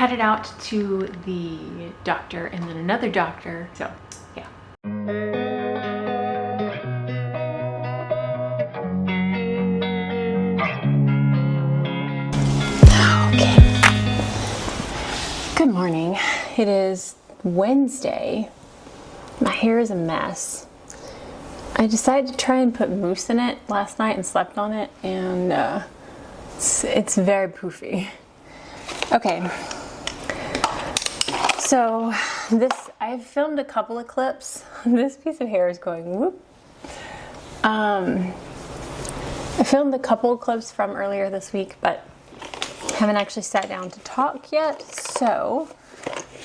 headed out to the doctor and then another doctor. So yeah. Okay. Good morning. It is Wednesday. My hair is a mess. I decided to try and put mousse in it last night and slept on it, and it's very poofy. Okay, so I've filmed a couple of clips. This piece of hair is going whoop. I filmed a couple of clips from earlier this week, but haven't actually sat down to talk yet. So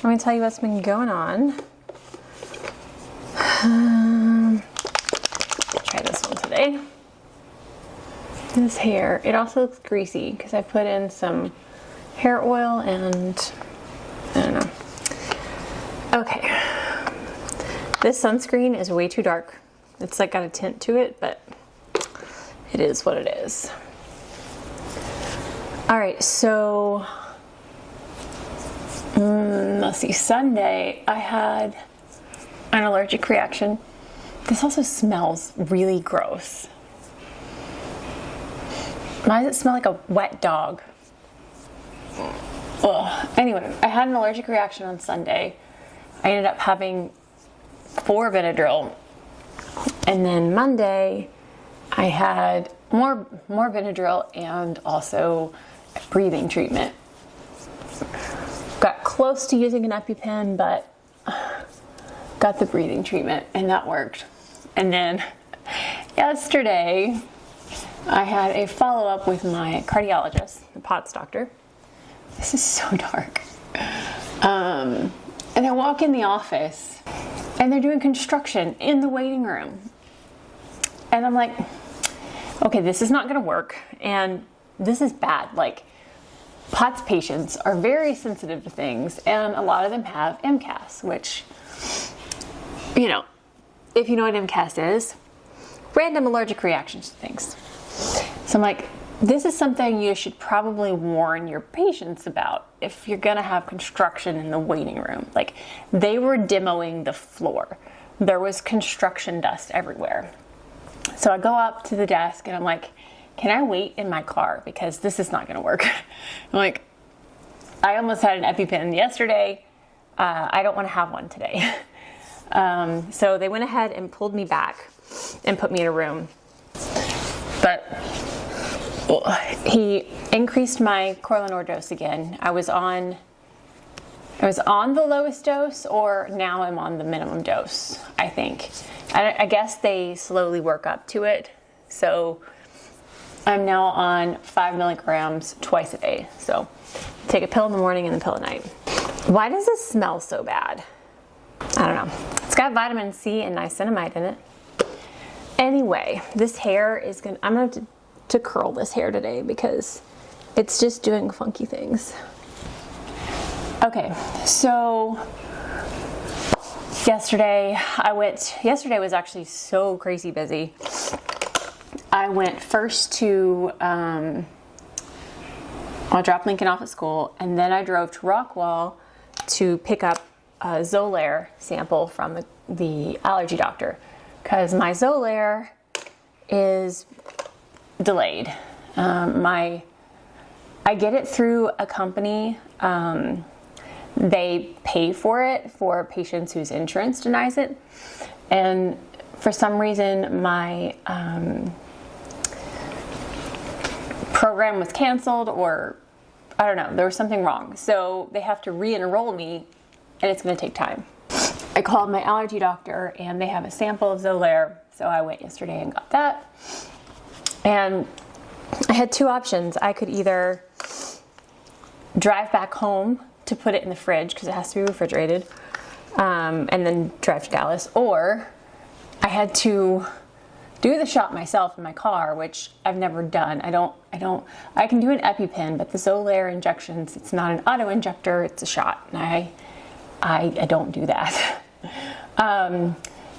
let me tell you what's been going on. Try this one today. This hair, it also looks greasy because I put in some hair oil and I don't know. Okay, this sunscreen is way too dark. It's like got a tint to it, but it is what it is. All right, so let's see. Sunday I had an allergic reaction. This also smells really gross. Why does it smell like a wet dog? Ugh. Anyway, I had an allergic reaction on Sunday. I ended up having 4 Benadryl. And then Monday, I had more Benadryl and also a breathing treatment. Got close to using an EpiPen, but got the breathing treatment and that worked. And then yesterday, I had a follow-up with my cardiologist, the POTS doctor. This is so dark. And I walk in the office and they're doing construction in the waiting room. And I'm like, okay, this is not gonna work. And this is bad. Like, POTS patients are very sensitive to things, and a lot of them have MCAS, which, you know, if you know what MCAS is, random allergic reactions to things. So I'm like, this is something you should probably warn your patients about if you're gonna have construction in the waiting room. Like, they were demoing the floor. There was construction dust everywhere. So I go up to the desk and I'm like, can I wait in my car? Because this is not gonna work. I'm like, I almost had an EpiPen yesterday. I don't wanna have one today. So they went ahead and pulled me back and put me in a room. But he increased my Corlinor dose again. I was on the lowest dose, or now I'm on the minimum dose, I think. I guess they slowly work up to it. So I'm now on 5 milligrams twice a day. So take a pill in the morning and a pill at night. Why does this smell so bad? I don't know. It's got vitamin C and niacinamide in it. Anyway, this hair is I'm gonna have to curl this hair today because it's just doing funky things. Okay, so yesterday was actually so crazy busy. I went first to, I dropped Lincoln off at school, and then I drove to Rockwall to pick up a Xolair sample from the allergy doctor, because my Xolair is delayed. I get it through a company. They pay for it for patients whose insurance denies it, and for some reason my program was canceled, or I don't know, there was something wrong. So they have to re-enroll me, and it's going to take time. I called my allergy doctor and they have a sample of Xolair, so I went yesterday and got that. And I had 2 options. I could either drive back home to put it in the fridge because it has to be refrigerated, and then drive to Dallas, or I had to do the shot myself in my car, which I've never done. I can do an EpiPen, but the Xolair injections, it's not an auto injector, it's a shot, and I don't do that.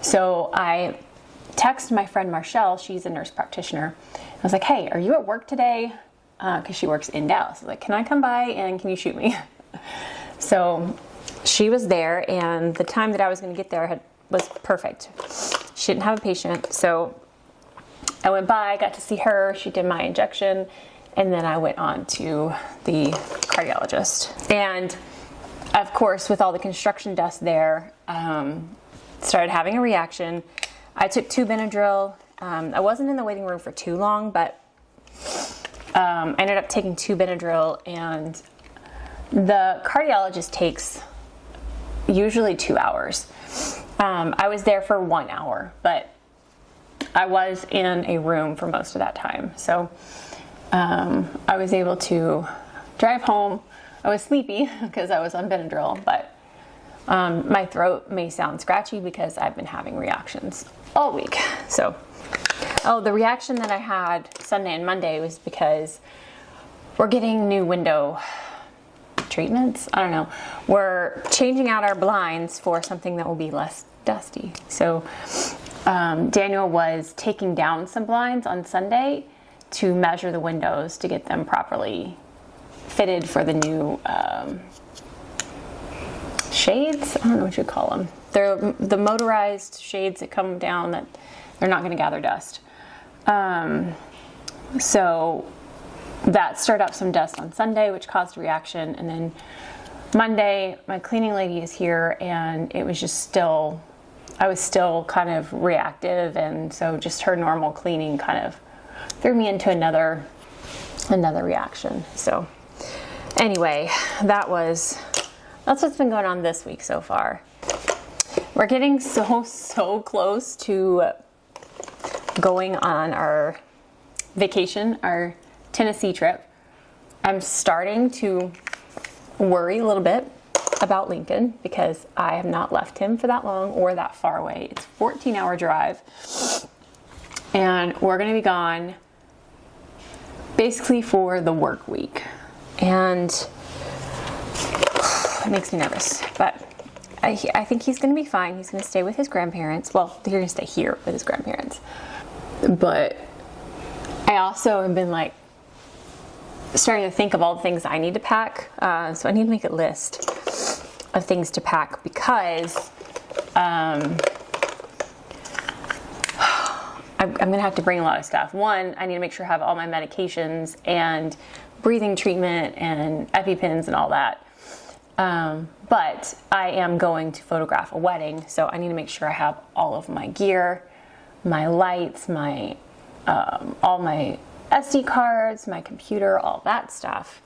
So I texted my friend Marshall, she's a nurse practitioner. I was like, hey, are you at work today? Because she works in Dallas. I was like, can I come by and can you shoot me? So she was there, and the time that I was going to get there was perfect. She didn't have a patient, so I went by, got to see her, she did my injection, and then I went on to the cardiologist. And of course, with all the construction dust there, started having a reaction. I took 2 Benadryl. I wasn't in the waiting room for too long, but I ended up taking 2 Benadryl, and the cardiologist takes usually 2 hours. I was there for 1 hour, but I was in a room for most of that time. So I was able to drive home. I was sleepy because I was on Benadryl, but my throat may sound scratchy because I've been having reactions all week. So, the reaction that I had Sunday and Monday was because we're getting new window treatments. I don't know. We're changing out our blinds for something that will be less dusty. So Daniel was taking down some blinds on Sunday to measure the windows to get them properly fitted for the new shades. I don't know what you call them. They're the motorized shades that come down that they're not going to gather dust. So that stirred up some dust on Sunday, which caused a reaction. And then Monday, my cleaning lady is here, and it was just still, I was still kind of reactive. And so just her normal cleaning kind of threw me into another reaction. So anyway, that's what's been going on this week so far. We're getting so close to going on our vacation, our Tennessee trip. I'm starting to worry a little bit about Lincoln because I have not left him for that long or that far away. It's a 14-hour drive, and we're going to be gone basically for the work week, and it makes me nervous, but I think he's going to be fine. He's going to stay with his grandparents. Well, they're going to stay here with his grandparents, but I also have been like starting to think of all the things I need to pack. So I need to make a list of things to pack because I'm going to have to bring a lot of stuff. One, I need to make sure I have all my medications and breathing treatment and EpiPens and all that. But I am going to photograph a wedding, so I need to make sure I have all of my gear, my lights, my all my SD cards, my computer, all that stuff.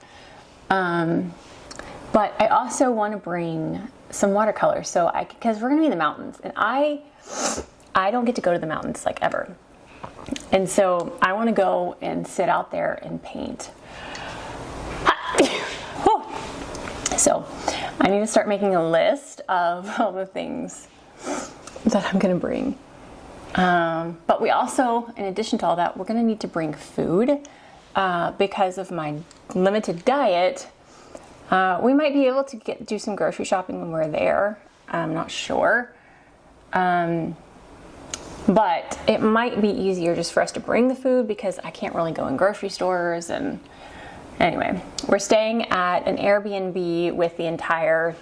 But I also want to bring some watercolors, so because we're going to be in the mountains, and I don't get to go to the mountains like ever, and so I want to go and sit out there and paint. So I need to start making a list of all the things that I'm going to bring. But we also, in addition to all that, we're going to need to bring food because of my limited diet. We might be able to do some grocery shopping when we're there. I'm not sure. But it might be easier just for us to bring the food because I can't really go in grocery stores. And anyway, we're staying at an Airbnb with the entire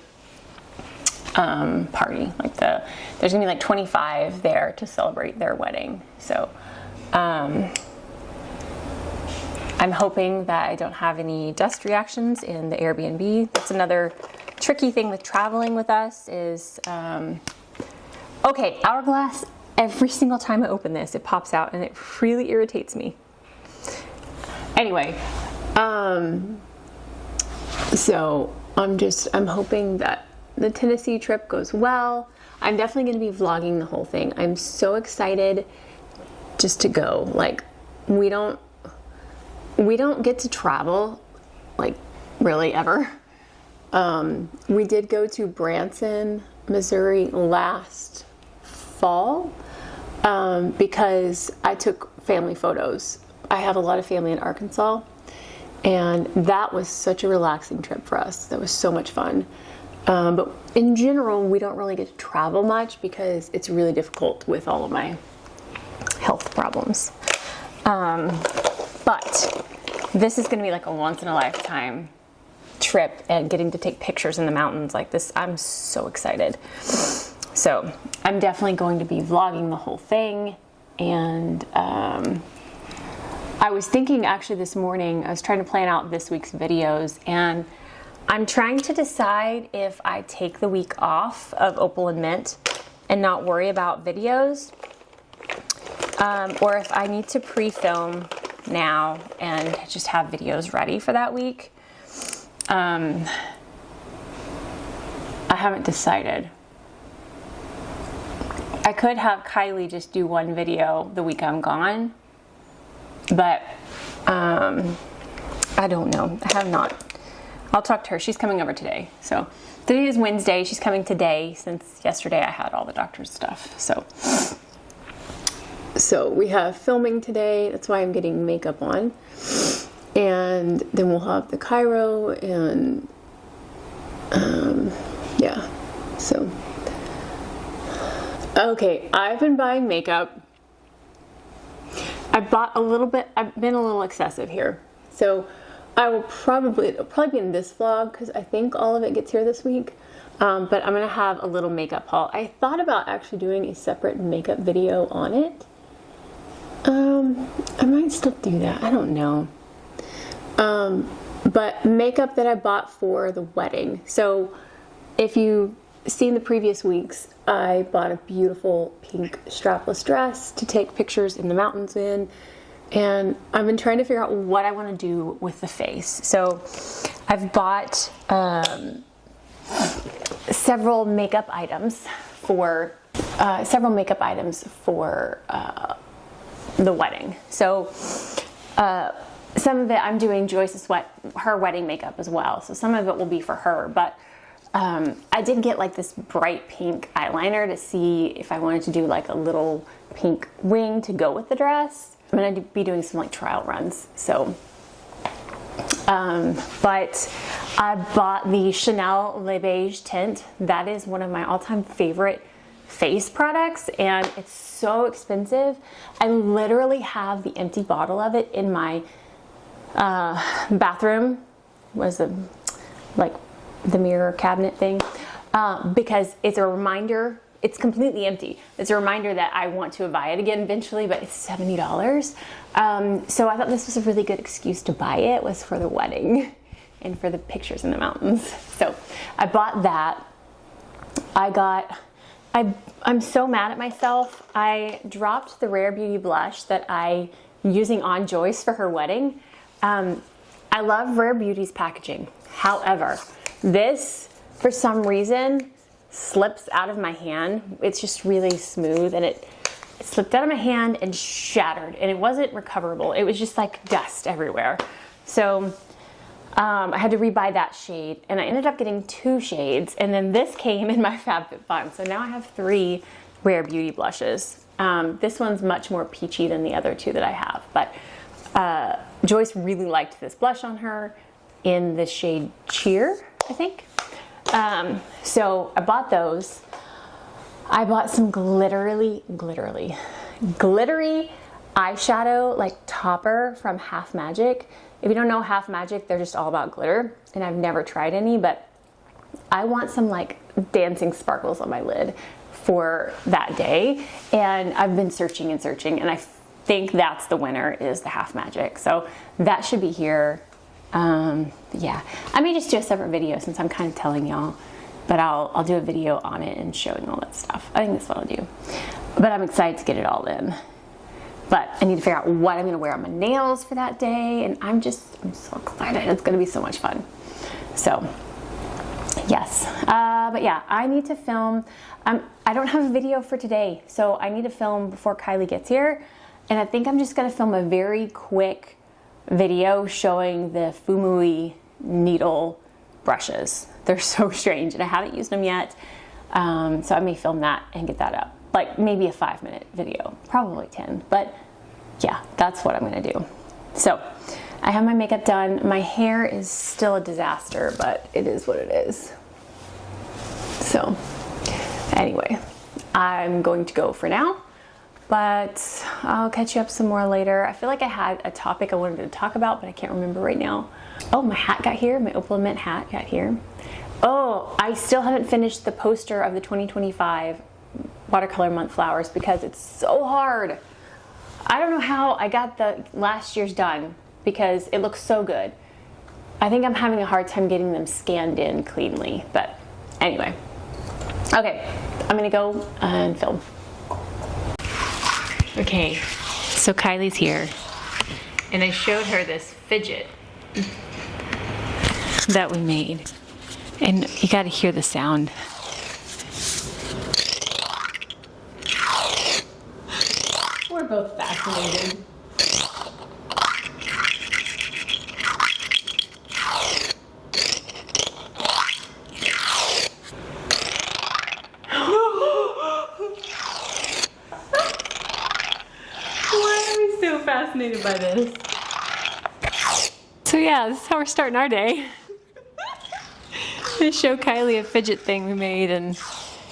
party. There's gonna be like 25 there to celebrate their wedding. So I'm hoping that I don't have any dust reactions in the Airbnb. That's another tricky thing with traveling with us is, okay, Hourglass, every single time I open this, it pops out and it really irritates me. Anyway, so I'm hoping that the Tennessee trip goes well. I'm definitely going to be vlogging the whole thing. I'm so excited just to go. Like, we don't get to travel, like, really ever. We did go to Branson, Missouri last fall because I took family photos. I have a lot of family in Arkansas, and that was such a relaxing trip for us. That was so much fun. But in general, we don't really get to travel much because it's really difficult with all of my health problems. But this is going to be like a once in a lifetime trip and getting to take pictures in the mountains like this. I'm so excited. So I'm definitely going to be vlogging the whole thing. And I was thinking actually this morning, I was trying to plan out this week's videos, and I'm trying to decide if I take the week off of Opal and Mint and not worry about videos, or if I need to pre-film now and just have videos ready for that week. I haven't decided. I could have Kylie just do one video the week I'm gone, but I don't know. I have not. I'll talk to her. She's coming over today. So today is Wednesday. She's coming today since yesterday I had all the doctor's stuff. So we have filming today. That's why I'm getting makeup on. And then we'll have the Cairo and yeah. So okay, I've been buying makeup. I bought a little bit. I've been a little excessive here. So it'll probably be in this vlog because I think all of it gets here this week. But I'm gonna have a little makeup haul. I thought about actually doing a separate makeup video on it. I might still do that. I don't know. But makeup that I bought for the wedding. So if you've seen the previous weeks, I bought a beautiful pink strapless dress to take pictures in the mountains in. And I've been trying to figure out what I want to do with the face. So I've bought several makeup items for the wedding. So some of it I'm doing Joyce's her wedding makeup as well. So some of it will be for her, but I did get like this bright pink eyeliner to see if I wanted to do like a little pink wing to go with the dress. I'm gonna be doing some like trial runs. So, but I bought the Chanel Le Beige tint. That is one of my all-time favorite face products, and it's so expensive. I literally have the empty bottle of it in my bathroom. The mirror cabinet thing, because it's a reminder. It's completely empty. It's a reminder that I want to buy it again eventually, but it's $70. So I thought this was a really good excuse to buy it, was for the wedding and for the pictures in the mountains. So I bought that. I'm so mad at myself. I dropped the Rare Beauty blush that I'm using on Joyce for her wedding. I love Rare Beauty's packaging. However, this, for some reason, slips out of my hand. It's just really smooth, and it slipped out of my hand and shattered, and it wasn't recoverable. It was just like dust everywhere. So I had to rebuy that shade, and I ended up getting 2 shades, and then this came in my FabFitFun. So now I have 3 Rare Beauty blushes. This one's much more peachy than the other 2 that I have, but Joyce really liked this blush on her in the shade Cheer, I think. So I bought those. I bought some glittery eyeshadow, like topper from Half Magic. If you don't know Half Magic, they're just all about glitter, and I've never tried any, but I want some like dancing sparkles on my lid for that day. And I've been searching and searching, and I think that's the winner, is the Half Magic. So that should be here. Yeah, I may just do a separate video since I'm kind of telling y'all, but I'll do a video on it and showing all that stuff. I think that's what I'll do, but I'm excited to get it all in. But I need to figure out what I'm going to wear on my nails for that day, and I'm so excited. It's going to be so much fun. So yes, but yeah, I need to film. I don't have a video for today, so I need to film before Kylie gets here, and I think I'm just going to film a very quick video showing the Fumui needle brushes. They're so strange, and I haven't used them yet, so I may film that and get that up. Like maybe a 5-minute video, probably 10, but yeah, that's what I'm gonna do. So I have my makeup done. My hair is still a disaster, but it is what it is. So anyway, I'm going to go for now, but I'll catch you up some more later. I feel like I had a topic I wanted to talk about, but I can't remember right now. Oh, my hat got here. My Opal Mint hat got here. Oh, I still haven't finished the poster of the 2025 Watercolor Month flowers because it's so hard. I don't know how I got the last year's done because it looks so good. I think I'm having a hard time getting them scanned in cleanly, but anyway. Okay, I'm gonna go and film. Okay, so Kylie's here, and I showed her this fidget that we made, and you gotta hear the sound. We're both fascinated. Fascinated by this. So yeah, this is how we're starting our day. I show Kylie a fidget thing we made, and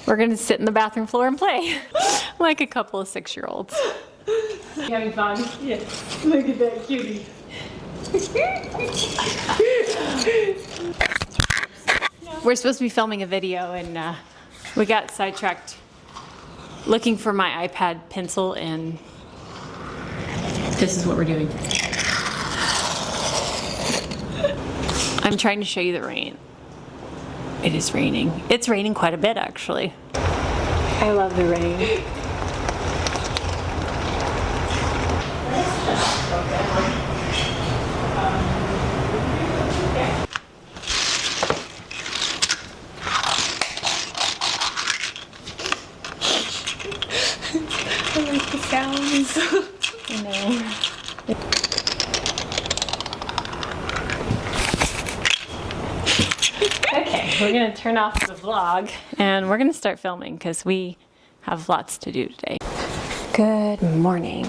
we're gonna sit in the bathroom floor and play like a couple of 6-year-olds. You having fun? Yes. Look at that cutie. We're supposed to be filming a video, and we got sidetracked looking for my iPad pencil, and this is what we're doing. I'm trying to show you the rain. It is raining. It's raining quite a bit, actually. I love the rain. I like the sounds. I know. Okay, we're gonna turn off the vlog and we're gonna start filming because we have lots to do today. Good morning.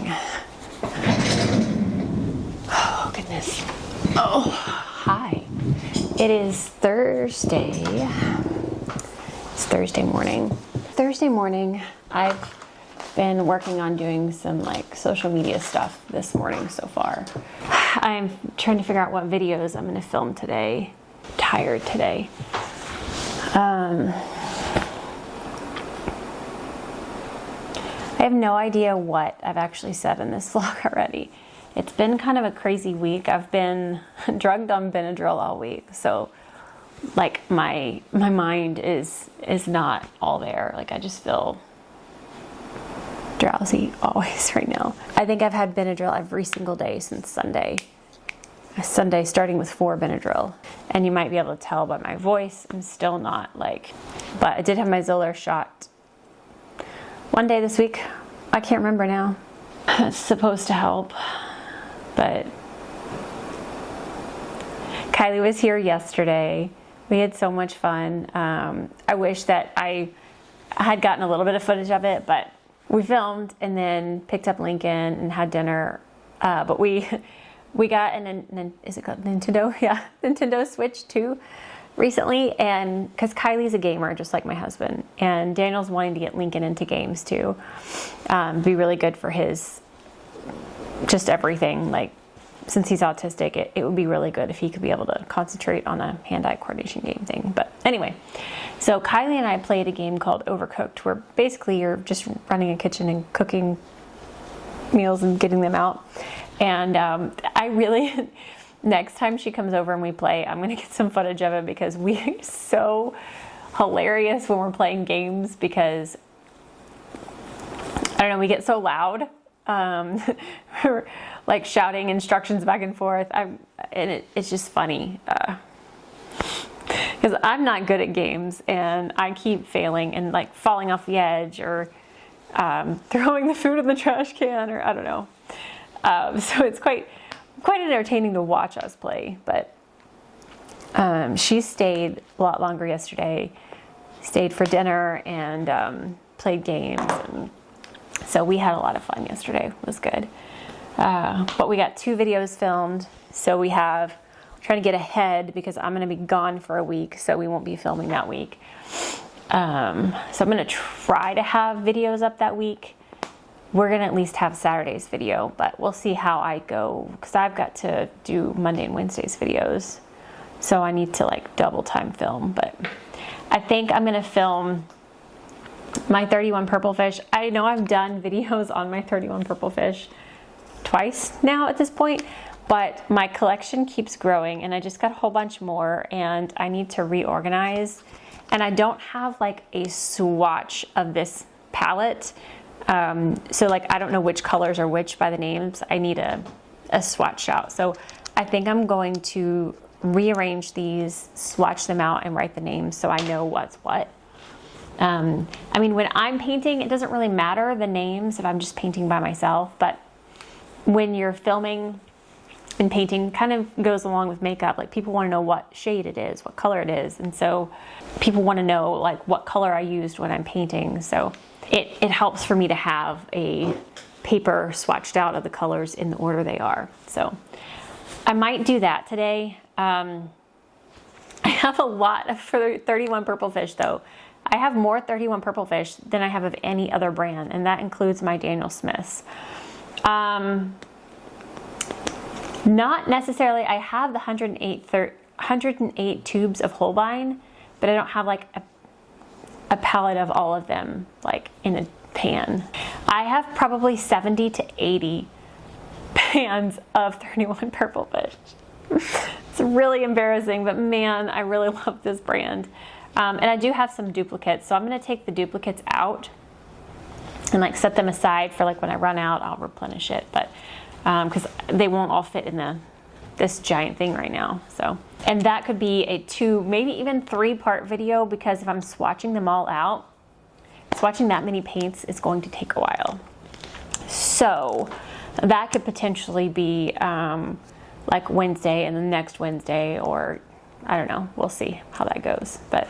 Oh, goodness. Oh, hi. It is Thursday. It's Thursday morning. Thursday morning, I've been working on doing some like social media stuff this morning so far. I'm trying to figure out what videos I'm gonna film today. I'm tired today. I have no idea what I've actually said in this vlog already. It's been kind of a crazy week. I've been drugged on Benadryl all week, so like my mind is not all there. Like I just feel drowsy always right now. I think I've had Benadryl every single day since Sunday. Sunday starting with 4 Benadryl. And you might be able to tell by my voice, I'm still not like, but I did have my Zolar shot one day this week. I can't remember now. It's supposed to help, but Kylie was here yesterday. We had so much fun. I wish that I had gotten a little bit of footage of it, but we filmed and then picked up Lincoln and had dinner. But we got is it called Nintendo? Yeah, Nintendo Switch 2 recently, and because Kylie's a gamer just like my husband, and Daniel's wanting to get Lincoln into games too. Be really good for his just everything. Like since he's autistic, it would be really good if he could be able to concentrate on a hand-eye coordination game thing. But anyway, so Kylie and I played a game called Overcooked, where basically you're just running a kitchen and cooking meals and getting them out. And I really, next time she comes over and we play, I'm going to get some footage of it because we are so hilarious when we're playing games because, I don't know, we get so loud. We're like shouting instructions back and forth. And it's just funny. Because I'm not good at games and I keep failing and like falling off the edge or throwing the food in the trash can or I don't know. So it's quite entertaining to watch us play, but she stayed a lot longer yesterday, stayed for dinner and played games, and so we had a lot of fun yesterday. It was good. But we got 2 videos filmed, so we're trying to get ahead because I'm going to be gone for a week, so we won't be filming that week. So I'm going to try to have videos up that week. we're gonna at least have Saturday's video, but we'll see how I go, because I've got to do Monday and Wednesday's videos, so I need to like double time film. But I think I'm gonna film my 31 purple fish. I know I've done videos on my 31 purple fish twice now at this point, but my collection keeps growing and I just got a whole bunch more and I need to reorganize, and I don't have like a swatch of this palette. So like I don't know which colors are which by the names. I need a swatch out. So I think I'm going to rearrange these, swatch them out, and write the names so I know what's what. I mean, when I'm painting, it doesn't really matter the names if I'm just painting by myself, but when you're filming and painting, kind of goes along with makeup. Like people want to know what shade it is, what color it is, and so people want to know like what color I used when I'm painting. So it helps for me to have a paper swatched out of the colors in the order they are. So I might do that today. I have a lot for 31 purple fish though. I have more 31 purple fish than I have of any other brand, and that includes my Daniel Smiths. Not necessarily, I have the 108 tubes of Holbein, but I don't have like a palette of all of them like in a pan. I have probably 70 to 80 pans of 31 purple fish. It's really embarrassing, but man, I really love this brand. And I do have some duplicates, so I'm going to take the duplicates out and like set them aside for like when I run out, I'll replenish it. But because they won't all fit in this giant thing right now. So, and that could be a 2, maybe even 3-part video, because if I'm swatching them all out, swatching that many paints is going to take a while. So that could potentially be like Wednesday and the next Wednesday, or I don't know, we'll see how that goes. But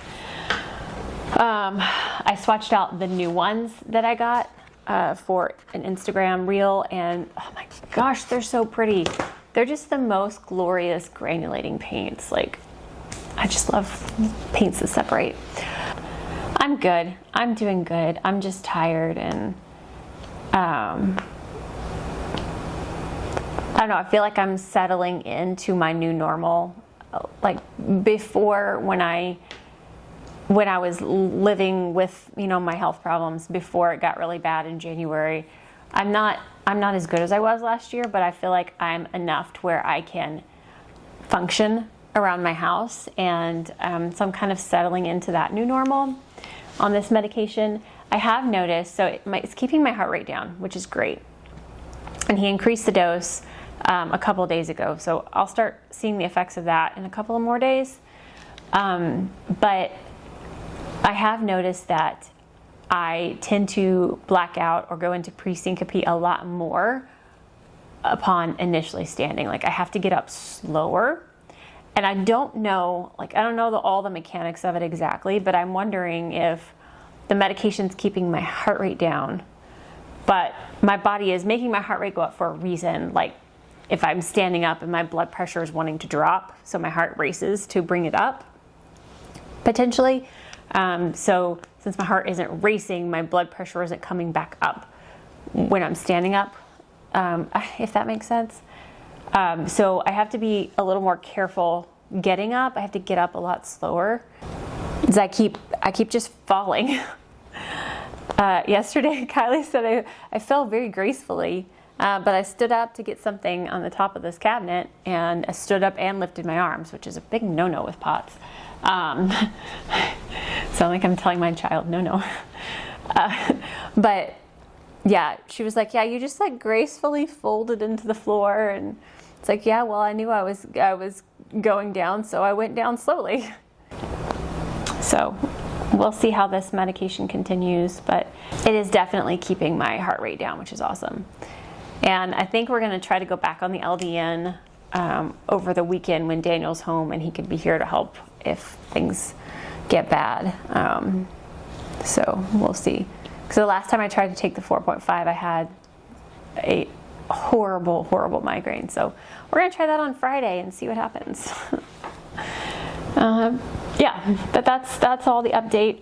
I swatched out the new ones that I got for an Instagram reel, and oh my gosh, they're so pretty. They're just the most glorious granulating paints. Like, I just love paints that separate. I'm good. I'm doing good. I'm just tired, and I don't know, I feel like I'm settling into my new normal. Like before, when I was living with, you know, my health problems before it got really bad in January, I'm not as good as I was last year, but I feel like I'm enough to where I can function around my house, and so I'm kind of settling into that new normal on this medication. I have noticed, so it's keeping my heart rate down, which is great, and he increased the dose a couple of days ago, so I'll start seeing the effects of that in a couple of more days. But I have noticed that I tend to black out or go into pre-syncope a lot more upon initially standing. Like I have to get up slower, and I don't know all the mechanics of it exactly, but I'm wondering if the medication's keeping my heart rate down, but my body is making my heart rate go up for a reason. Like if I'm standing up and my blood pressure is wanting to drop, so my heart races to bring it up, potentially. So since my heart isn't racing, my blood pressure isn't coming back up when I'm standing up, if that makes sense. So I have to be a little more careful getting up. I have to get up a lot slower, because I keep just falling. Yesterday, Kylie said I fell very gracefully, but I stood up to get something on the top of this cabinet, and I stood up and lifted my arms, which is a big no-no with pots. Sound like I'm telling my child no. But yeah, she was like, yeah, you just like gracefully folded into the floor, and it's like, yeah, well, I knew I was going down, so I went down slowly. So we'll see how this medication continues, but it is definitely keeping my heart rate down, which is awesome. And I think we're going to try to go back on the LDN over the weekend when Daniel's home, and he could be here to help if things get bad. So we'll see. Because the last time I tried to take the 4.5, I had a horrible migraine. So we're going to try that on Friday and see what happens. Yeah, but that's all the update.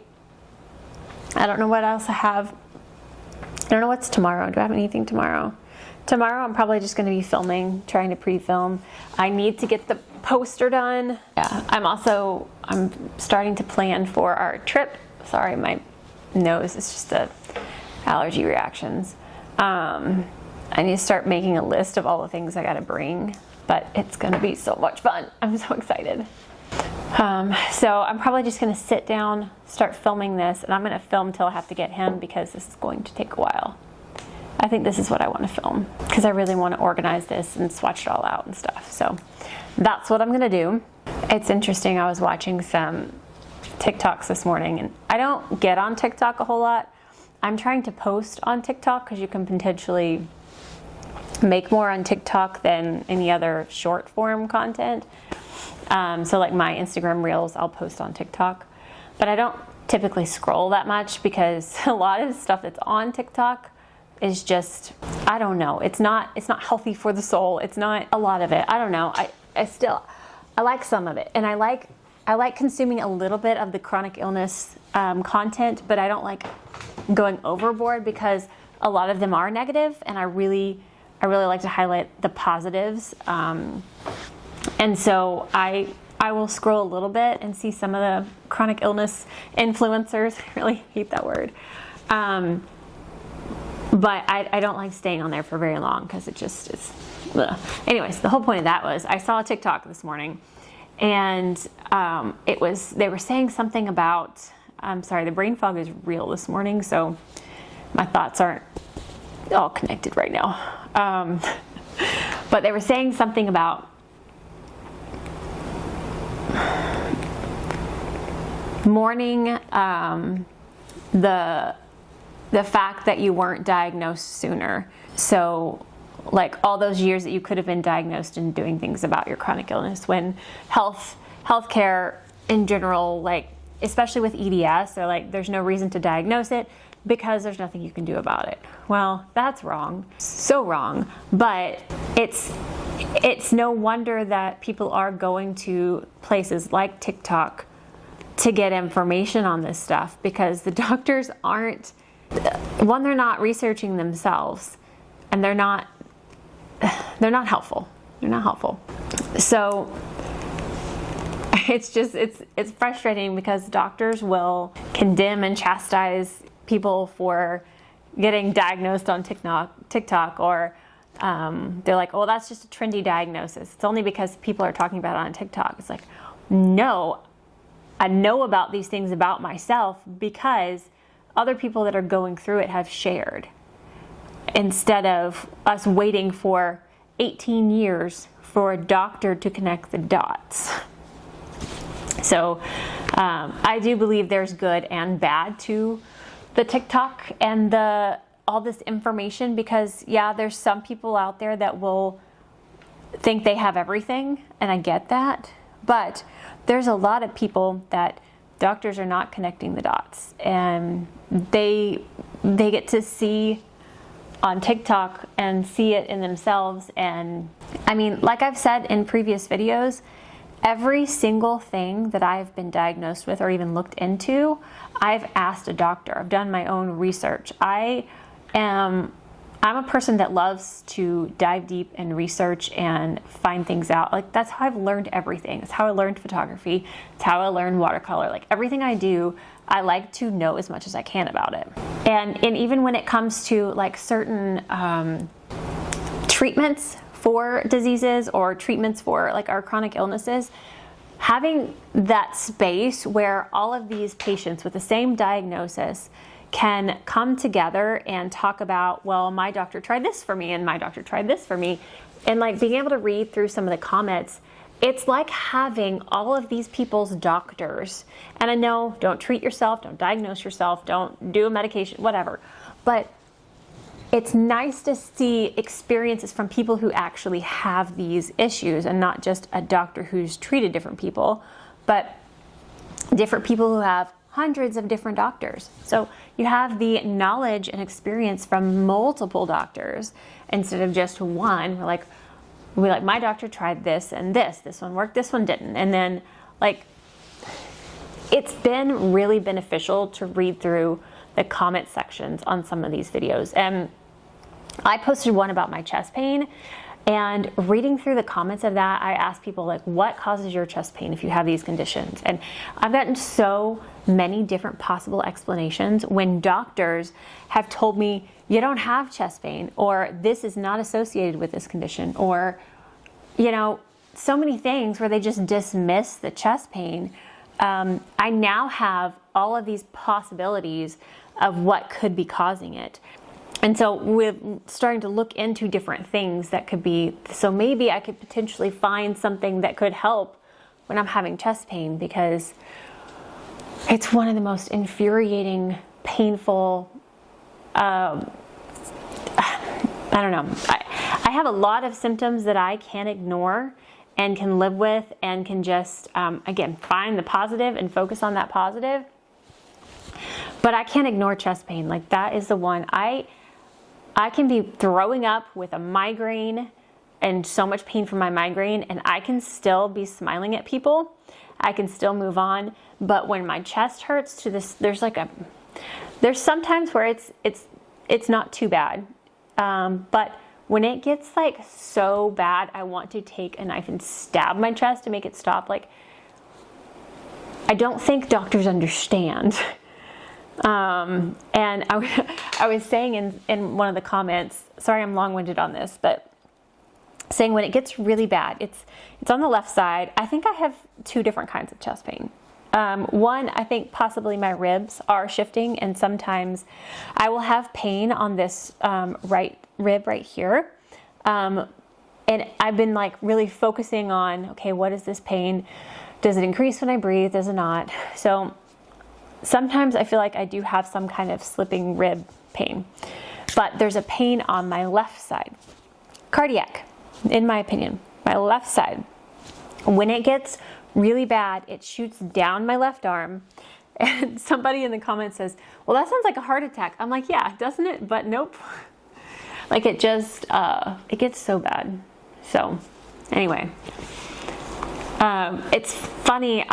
I don't know what else I have I don't know what's tomorrow. Do I have anything tomorrow? Tomorrow I'm probably just going to be filming, trying to pre-film. I need to get the poster done. Yeah, I'm starting to plan for our trip. Sorry, my nose is just the allergy reactions. I need to start making a list of all the things I got to bring, but it's going to be so much fun. I'm so excited. So I'm probably just going to sit down, start filming this, and I'm going to film till I have to get him because this is going to take a while. I think this is what I want to film because I really want to organize this and swatch it all out and stuff. So that's what I'm going to do. It's interesting. I was watching some TikToks this morning, and I don't get on TikTok a whole lot. I'm trying to post on TikTok because you can potentially make more on TikTok than any other short form content. So like my Instagram reels, I'll post on TikTok, but I don't typically scroll that much because a lot of stuff that's on TikTok is just, I don't know. It's not healthy for the soul. It's not a lot of it. I don't know. I like some of it, and I like consuming a little bit of the chronic illness content, but I don't like going overboard because a lot of them are negative, and I really like to highlight the positives. And so I will scroll a little bit and see some of the chronic illness influencers. I really hate that word. But I don't like staying on there for very long because it just is. Ugh. Anyways, the whole point of that was I saw a TikTok this morning, and they were saying something about, I'm sorry, the brain fog is real this morning, so my thoughts aren't all connected right now. But they were saying something about mourning the fact that you weren't diagnosed sooner. So like all those years that you could have been diagnosed and doing things about your chronic illness, when healthcare in general, like especially with EDS, they're like, there's no reason to diagnose it because there's nothing you can do about it. Well, that's wrong. So wrong. But it's no wonder that people are going to places like TikTok to get information on this stuff, because the doctors aren't, one, they're not researching themselves, and they're not helpful. They're not helpful. So it's frustrating because doctors will condemn and chastise people for getting diagnosed on TikTok, or they're like, oh, that's just a trendy diagnosis. It's only because people are talking about it on TikTok. It's like, no, I know about these things about myself because other people that are going through it have shared, instead of us waiting for 18 years for a doctor to connect the dots. So I do believe there's good and bad to the TikTok and all this information, because yeah, there's some people out there that will think they have everything, and I get that, but there's a lot of people that doctors are not connecting the dots, and they get to see on TikTok and see it in themselves. And I mean, like I've said in previous videos, every single thing that I've been diagnosed with or even looked into, I've asked a doctor. I've done my own research. I'm a person that loves to dive deep and research and find things out. Like, that's how I've learned everything. It's how I learned photography. It's how I learned watercolor. Like, everything I do, I like to know as much as I can about it. And even when it comes to like certain treatments for diseases or treatments for like our chronic illnesses, having that space where all of these patients with the same diagnosis can come together and talk about, well, my doctor tried this for me and my doctor tried this for me, and like being able to read through some of the comments, it's like having all of these people's doctors. And I know, don't treat yourself, don't diagnose yourself, don't do a medication, whatever, but it's nice to see experiences from people who actually have these issues, and not just a doctor who's treated different people, but different people who have hundreds of different doctors. So you have the knowledge and experience from multiple doctors instead of just one. We're like, my doctor tried this and this one worked, this one didn't. And then like, it's been really beneficial to read through the comment sections on some of these videos. And I posted one about my chest pain, and reading through the comments of that, I asked people like, what causes your chest pain if you have these conditions? And I've gotten so many different possible explanations when doctors have told me, you don't have chest pain, or this is not associated with this condition, or, you know, so many things where they just dismiss the chest pain. I now have all of these possibilities of what could be causing it. And so we're starting to look into different things that could be, so maybe I could potentially find something that could help when I'm having chest pain, because it's one of the most infuriating, painful, I don't know. I have a lot of symptoms that I can ignore and can live with and can just, again, find the positive and focus on that positive. But I can't ignore chest pain. Like, that is the one. I can be throwing up with a migraine and so much pain from my migraine, and I can still be smiling at people. I can still move on. But when my chest hurts to this, there's sometimes where it's not too bad. But when it gets like so bad, I want to take a knife and stab my chest to make it stop. Like, I don't think doctors understand. And I was saying in one of the comments, sorry I'm long-winded on this, but saying when it gets really bad, it's on the left side. I think I have two different kinds of chest pain. One, I think possibly my ribs are shifting, and sometimes I will have pain on this right rib right here. And I've been like really focusing on, okay, what is this pain? Does it increase when I breathe? Does it not? So sometimes I feel like I do have some kind of slipping rib pain, but there's a pain on my left side. Cardiac, in my opinion, my left side. When it gets really bad, it shoots down my left arm. And somebody in the comments says, well, that sounds like a heart attack. I'm like, yeah, doesn't it? But nope. Like, it just, it gets so bad. So anyway, it's funny.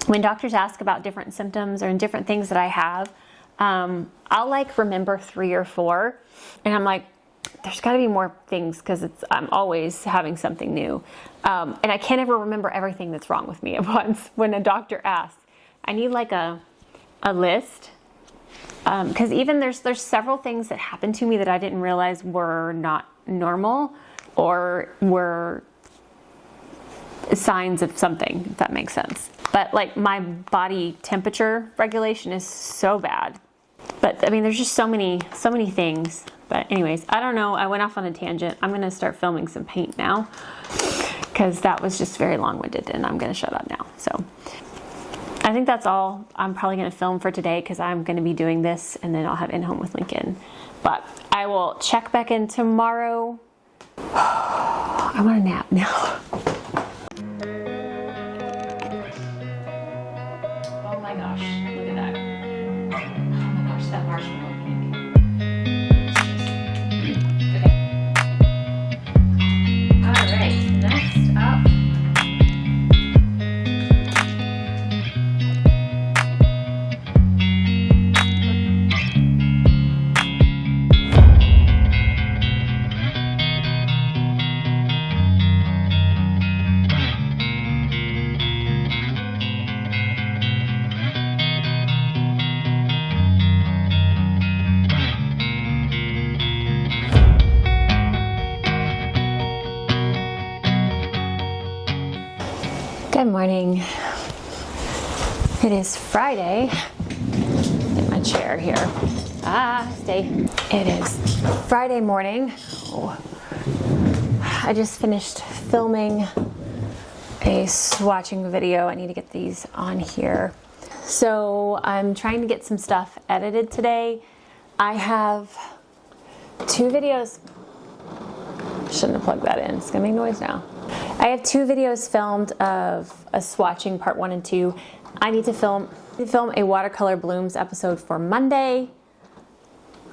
When doctors ask about different symptoms or different things that I have, I'll like remember 3 or 4, and I'm like, there's got to be more things, because I'm always having something new, and I can't ever remember everything that's wrong with me at once. When a doctor asks, I need like a list, because even there's several things that happened to me that I didn't realize were not normal or were signs of something, if that makes sense. But like, my body temperature regulation is so bad. But I mean, there's just so many things. But anyways, I don't know. I went off on a tangent. I'm going to start filming some paint now, because that was just very long-winded, and I'm going to shut up now. So I think that's all I'm probably going to film for today, because I'm going to be doing this, and then I'll have In Home with Lincoln. But I will check back in tomorrow. I want a nap now. Oh my gosh, look at that. Oh my gosh, that marshmallow pink. Okay. All right, next up. Good morning. It is Friday. Get my chair here. Stay. It is Friday morning. Oh. I just finished filming a swatching video. I need to get these on here. So I'm trying to get some stuff edited today. I have 2 videos. Shouldn't have plugged that in. It's gonna make noise now. I have 2 videos filmed of a swatching part 1 and 2. I need to film a watercolor blooms episode for Monday,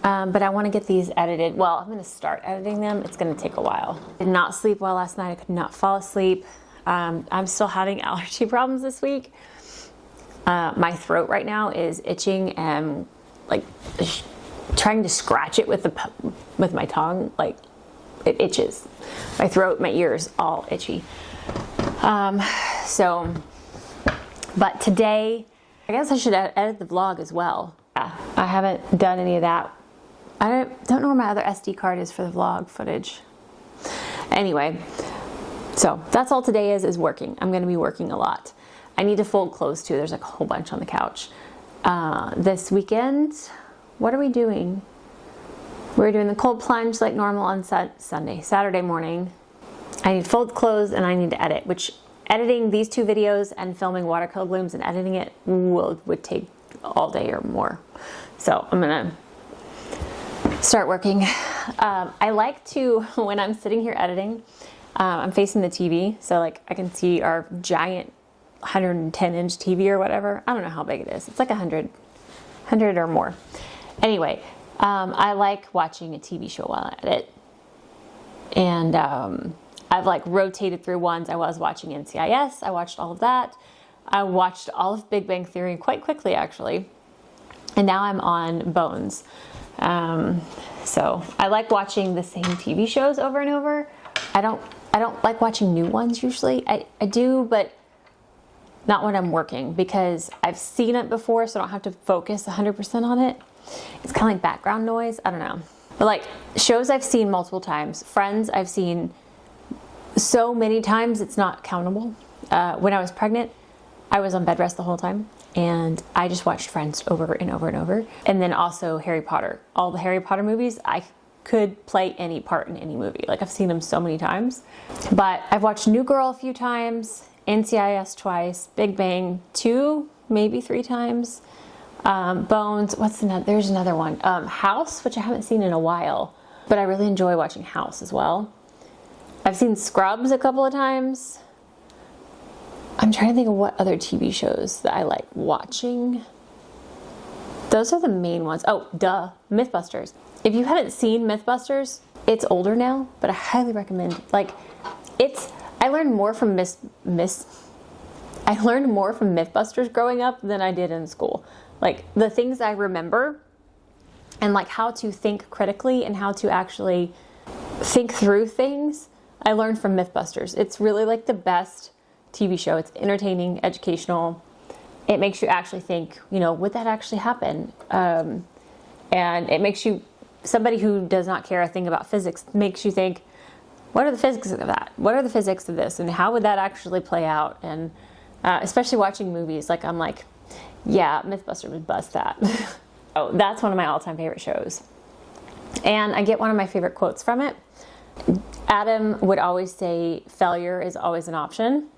but I want to get these edited. Well, I'm going to start editing them. It's going to take a while. I did not sleep well last night. I could not fall asleep. I'm still having allergy problems this week. My throat right now is itching and like trying to scratch it with my tongue, like it itches. My throat, my ears, all itchy. But today, I guess I should edit the vlog as well. Yeah, I haven't done any of that. I don't know where my other SD card is for the vlog footage. Anyway, so that's all today is working. I'm going to be working a lot. I need to fold clothes too. There's like a whole bunch on the couch. This weekend, what are we doing? We're doing the cold plunge like normal on Saturday morning. I need to fold clothes and I need to edit, which editing these 2 videos and filming watercolor blooms and editing it would take all day or more. So I'm gonna start working. I like to, when I'm sitting here editing, I'm facing the TV, so like I can see our giant 110-inch TV or whatever. I don't know how big it is. It's like 100 or more. Anyway, I like watching a TV show while I edit. And I've like rotated through ones. I was watching NCIS. I watched all of that. I watched all of Big Bang Theory quite quickly, actually. And now I'm on Bones. So I like watching the same TV shows over and over. I don't like watching new ones usually. I do, but not when I'm working, because I've seen it before, so I don't have to focus 100% on it. It's kind of like background noise. I don't know. But like shows I've seen multiple times. Friends I've seen so many times it's not countable. When I was pregnant, I was on bed rest the whole time, and I just watched Friends over and over and over. And then also Harry Potter. All the Harry Potter movies, I could play any part in any movie. Like I've seen them so many times. But I've watched New Girl a few times, NCIS twice, Big Bang 2, maybe 3 times. Bones, there's another one. House, which I haven't seen in a while, but I really enjoy watching House as well. I've seen Scrubs a couple of times. I'm trying to think of what other TV shows that I like watching. Those are the main ones. Oh, duh, Mythbusters. If you haven't seen Mythbusters, it's older now, but I highly recommend. Like, I learned more from Mythbusters growing up than I did in school. Like the things I remember, and like how to think critically and how to actually think through things, I learned from Mythbusters. It's really like the best TV show. It's entertaining, educational. It makes you actually think, would that actually happen? And it makes you, somebody who does not care a thing about physics, makes you think, what are the physics of that? What are the physics of this? And how would that actually play out? And especially watching movies, like I'm like, yeah, Mythbusters would bust that. Oh, that's one of my all-time favorite shows. And I get one of my favorite quotes from it. Adam would always say, failure is always an option.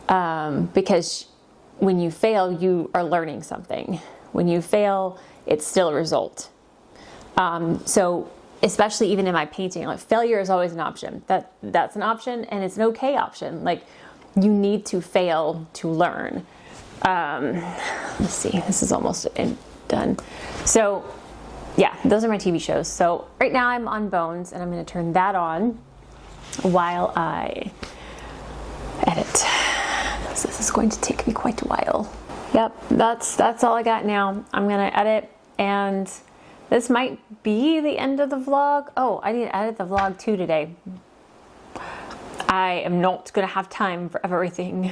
Because when you fail, you are learning something. When you fail, it's still a result. So especially even in my painting, like failure is always an option. That's an option, and it's an okay option. Like you need to fail to learn. Let's see, this is almost done. So yeah, those are my TV shows. So right now I'm on Bones, and I'm going to turn that on while I edit. So this is going to take me quite a while. Yep, that's all I got now. I'm going to edit, and this might be the end of the vlog. Oh, I need to edit the vlog too today. I am not going to have time for everything.